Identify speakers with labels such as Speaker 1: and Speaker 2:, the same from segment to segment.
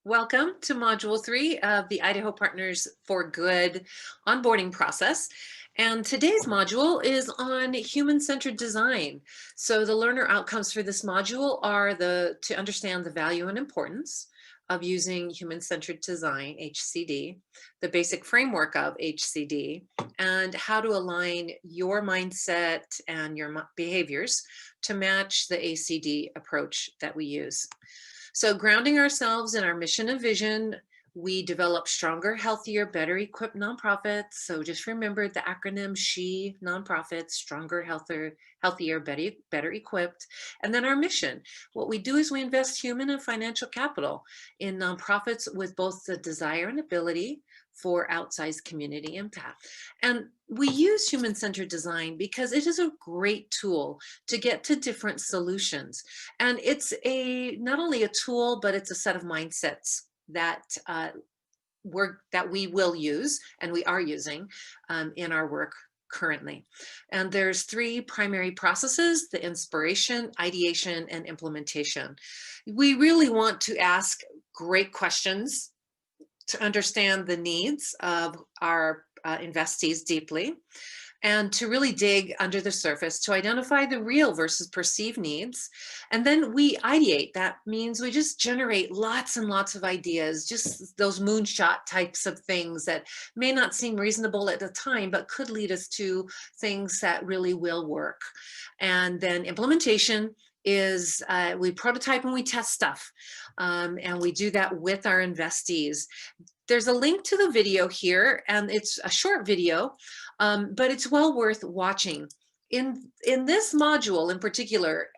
Speaker 1: Welcome to Module 3 of the Idaho Partners for Good onboarding process. And today's module is on human-centered design. So the learner outcomes for this module are to understand the value and importance of using human-centered design, HCD, the basic framework of HCD, and how to align your mindset and your behaviors to match the ACD approach that we use. So grounding ourselves in our mission and vision, we develop stronger, healthier, better equipped nonprofits. So just remember the acronym SHE nonprofits, stronger, healthier, better equipped. And then our mission. What we do is we invest human and financial capital in nonprofits with both the desire and ability for outsized community impact. And we use human-centered design because it is a great tool to get to different solutions. And it's not only a tool, but it's a set of mindsets that we will use and we are using in our work currently. And there's three primary processes: the inspiration, ideation, and implementation. We really want to ask great questions to understand the needs of our investees deeply, and to really dig under the surface to identify the real versus perceived needs. And then we ideate. That means we just generate lots and lots of ideas, just those moonshot types of things that may not seem reasonable at the time, but could lead us to things that really will work. And then implementation is we prototype and we test stuff. And we do that with our investees. There's a link to the video here, and it's a short video, but it's well worth watching. In this module in particular,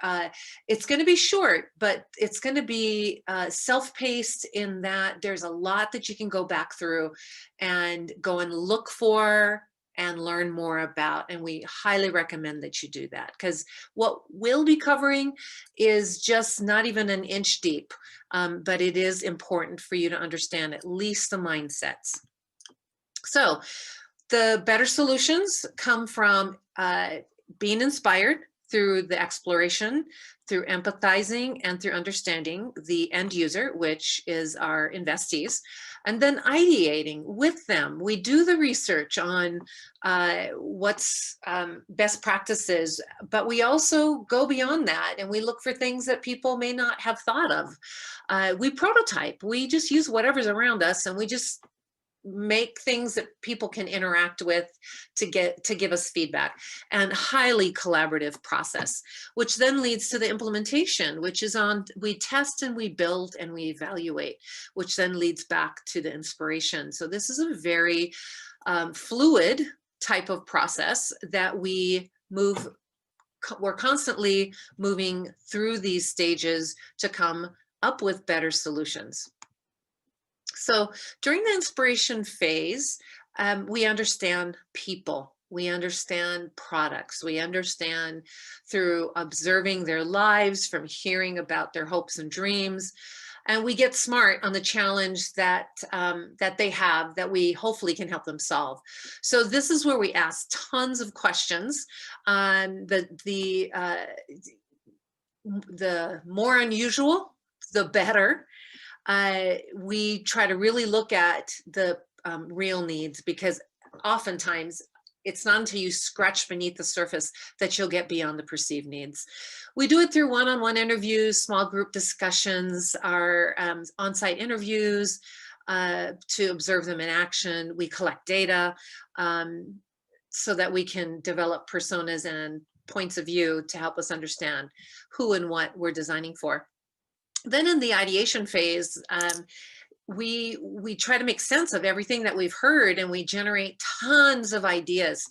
Speaker 1: it's going to be short, but it's going to be self-paced in that there's a lot that you can go back through and go and look for and learn more about. And we highly recommend that you do that, because what we'll be covering is just not even an inch deep, but it is important for you to understand at least the mindsets. So the better solutions come from being inspired through the exploration, through empathizing, and through understanding the end user, which is our investees, and then ideating with them. We do the research on what's best practices, but we also go beyond that and we look for things that people may not have thought of. We prototype. We just use whatever's around us, and we just make things that people can interact with to give us feedback. And highly collaborative process, which then leads to the implementation, which is we test and we build and we evaluate, which then leads back to the inspiration. So this is a very fluid type of process that we're constantly moving through these stages to come up with better solutions. So during the inspiration phase, we understand people, we understand products, we understand through observing their lives, from hearing about their hopes and dreams, and we get smart on the challenge that they have that we hopefully can help them solve. So this is where we ask tons of questions. The more unusual, the better. We try to really look at the real needs, because oftentimes it's not until you scratch beneath the surface that you'll get beyond the perceived needs. We do it through one-on-one interviews, small group discussions, our on-site interviews to observe them in action. We collect data so that we can develop personas and points of view to help us understand who and what we're designing for. Then in the ideation phase, we try to make sense of everything that we've heard, and we generate tons of ideas.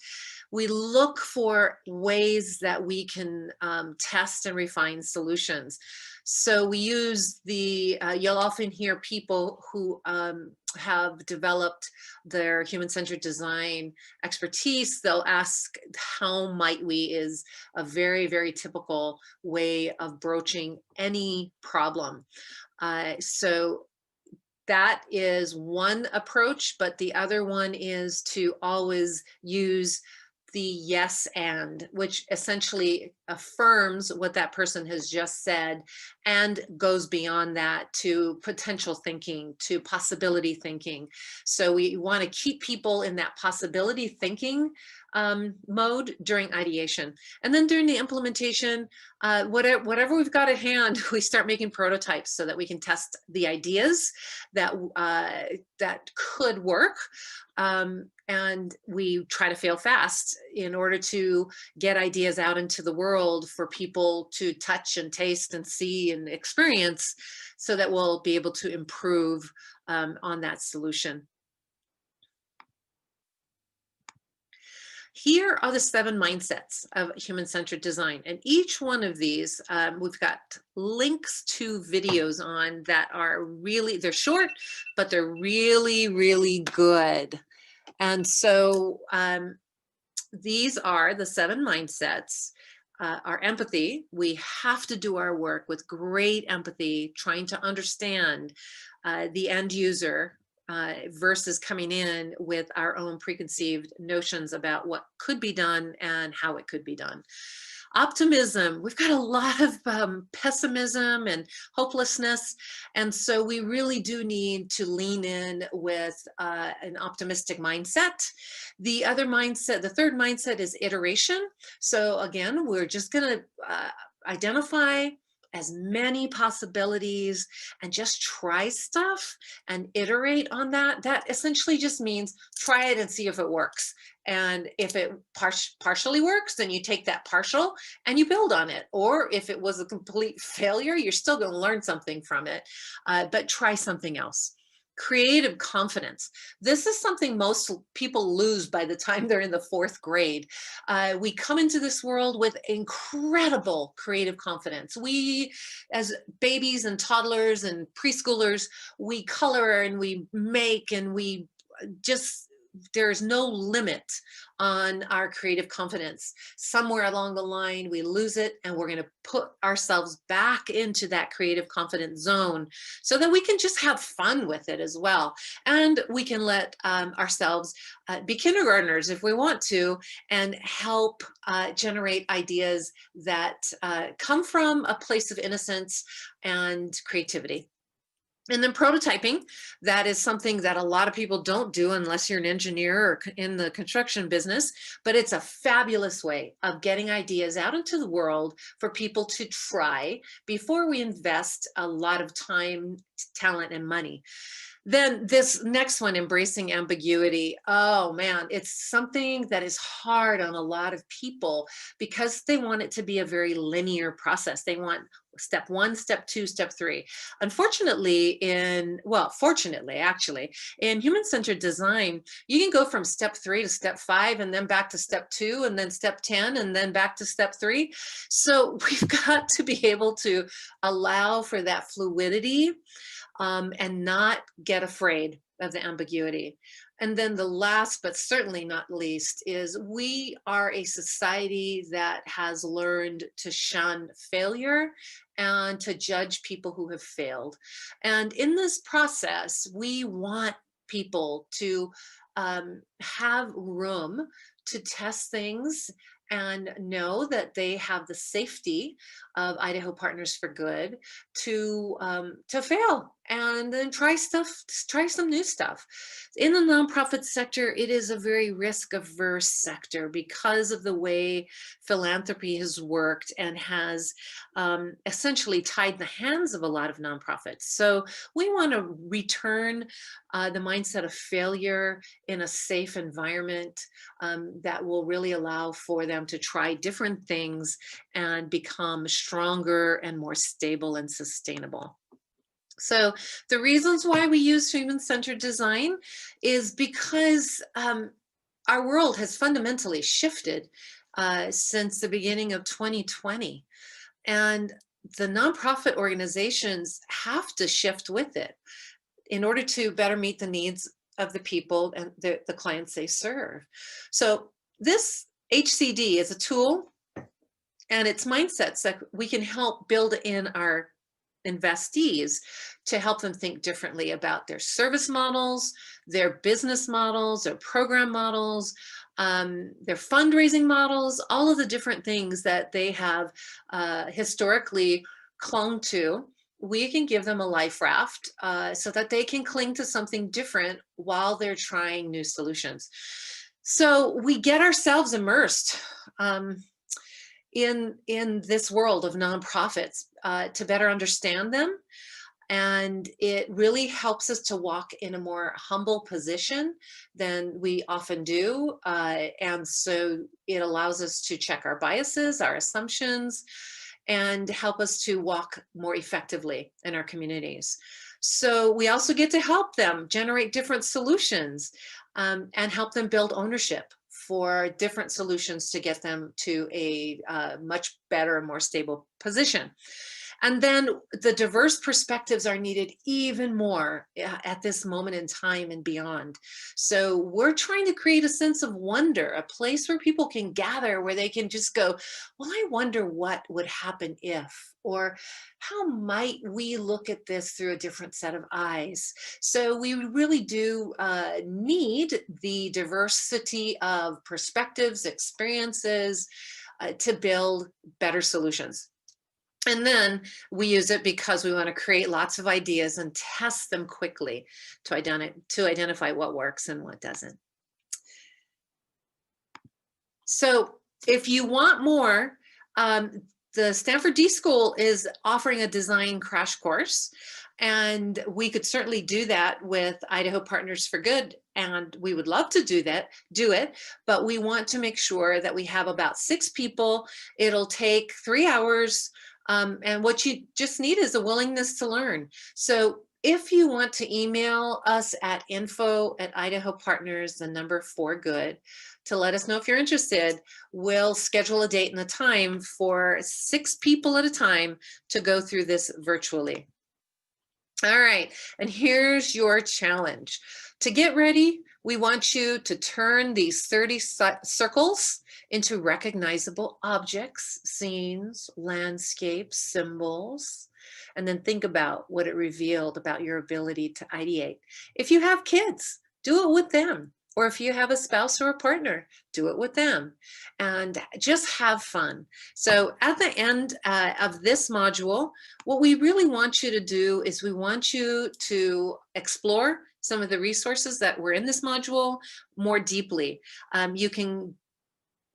Speaker 1: We look for ways that we can test and refine solutions. So we use you'll often hear people who have developed their human-centered design expertise. They'll ask, how might we, is a very, very typical way of broaching any problem. So that is one approach, but the other one is to always use the yes and, which essentially affirms what that person has just said and goes beyond that to potential thinking, to possibility thinking. So we want to keep people in that possibility thinking mode during ideation. And then during the implementation, whatever we've got at hand, we start making prototypes so that we can test the ideas that that could work. And we try to fail fast in order to get ideas out into the world for people to touch and taste and see and experience, so that we'll be able to improve on that solution. Here are the 7 mindsets of human-centered design. And each one of these, we've got links to videos on that are really, they're short, but they're really, really good. And so these are the 7 mindsets. Our empathy, we have to do our work with great empathy, trying to understand the end user versus coming in with our own preconceived notions about what could be done and how it could be done. Optimism, we've got a lot of pessimism and hopelessness, and so we really do need to lean in with an optimistic mindset. The other mindset, the third mindset, is iteration. So again, we're just going to identify as many possibilities and just try stuff and iterate on that. That essentially just means try it and see if it works. And if it partially works, then you take that partial and you build on it. Or if it was a complete failure, you're still going to learn something from it, but try something else. Creative confidence. This is something most people lose by the time they're in the 4th grade. We come into this world with incredible creative confidence. We, as babies and toddlers and preschoolers, we color and we make and we just, there's no limit on our creative confidence. Somewhere along the line, we lose it, and we're going to put ourselves back into that creative confidence zone so that we can just have fun with it as well. And we can let ourselves be kindergartners if we want to, and help generate ideas that come from a place of innocence and creativity. And then prototyping, that is something that a lot of people don't do unless you're an engineer or in the construction business, but it's a fabulous way of getting ideas out into the world for people to try before we invest a lot of time, talent, and money. Then this next one, embracing ambiguity. Oh man, it's something that is hard on a lot of people because they want it to be a very linear process. They want step 1, step 2, step 3. Unfortunately, fortunately, actually, in human-centered design, you can go from step 3 to step 5 and then back to step 2 and then step 10 and then back to step 3. So we've got to be able to allow for that fluidity and not get afraid of the ambiguity. And then the last, but certainly not least, is we are a society that has learned to shun failure and to judge people who have failed. And in this process, we want people to have room to test things and know that they have the safety of Idaho Partners for Good to fail and then try some new stuff. In the nonprofit sector, it is a very risk-averse sector because of the way philanthropy has worked and has essentially tied the hands of a lot of nonprofits. So we want to return the mindset of failure in a safe environment that will really allow for them to try different things and become stronger and more stable and sustainable. So the reasons why we use human-centered design is because our world has fundamentally shifted since the beginning of 2020. And the nonprofit organizations have to shift with it in order to better meet the needs of the people and the clients they serve. So this HCD is a tool, and it's mindsets that we can help build in our investees to help them think differently about their service models, their business models, their program models, their fundraising models, all of the different things that they have historically clung to. We can give them a life raft so that they can cling to something different while they're trying new solutions. So we get ourselves immersed in this world of nonprofits to better understand them. And it really helps us to walk in a more humble position than we often do. And so it allows us to check our biases, our assumptions, and help us to walk more effectively in our communities. So we also get to help them generate different solutions and help them build ownership for different solutions to get them to a much better, more stable position. And then the diverse perspectives are needed even more at this moment in time and beyond. So we're trying to create a sense of wonder, a place where people can gather, where they can just go, well, I wonder what would happen if, or how might we look at this through a different set of eyes? So we really do need the diversity of perspectives, experiences to build better solutions. And then we use it because we want to create lots of ideas and test them quickly to identify what works and what doesn't. So if you want more, the Stanford D School is offering a design crash course, and we could certainly do that with Idaho Partners for Good, and we would love to do it, but we want to make sure that we have about 6 people. It'll take 3 hours. And what you just need is a willingness to learn. So if you want to email us at info@idahopartners, the number 4 good, to let us know if you're interested, we'll schedule a date and a time for 6 people at a time to go through this virtually. All right, and here's your challenge. To get ready, we want you to turn these 30 circles into recognizable objects, scenes, landscapes, symbols, and then think about what it revealed about your ability to ideate. If you have kids, do it with them. Or if you have a spouse or a partner, do it with them and just have fun. So at the end of this module, what we really want you to do is we want you to explore some of the resources that were in this module more deeply.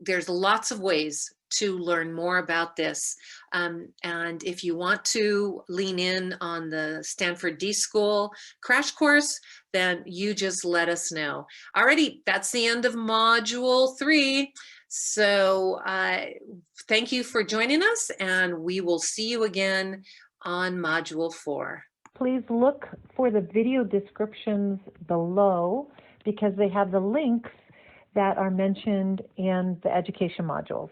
Speaker 1: There's lots of ways to learn more about this. And if you want to lean in on the Stanford D School crash course, then you just let us know. Alrighty, that's the end of module 3. So thank you for joining us, and we will see you again on module 4.
Speaker 2: Please look for the video descriptions below because they have the links that are mentioned in the education modules.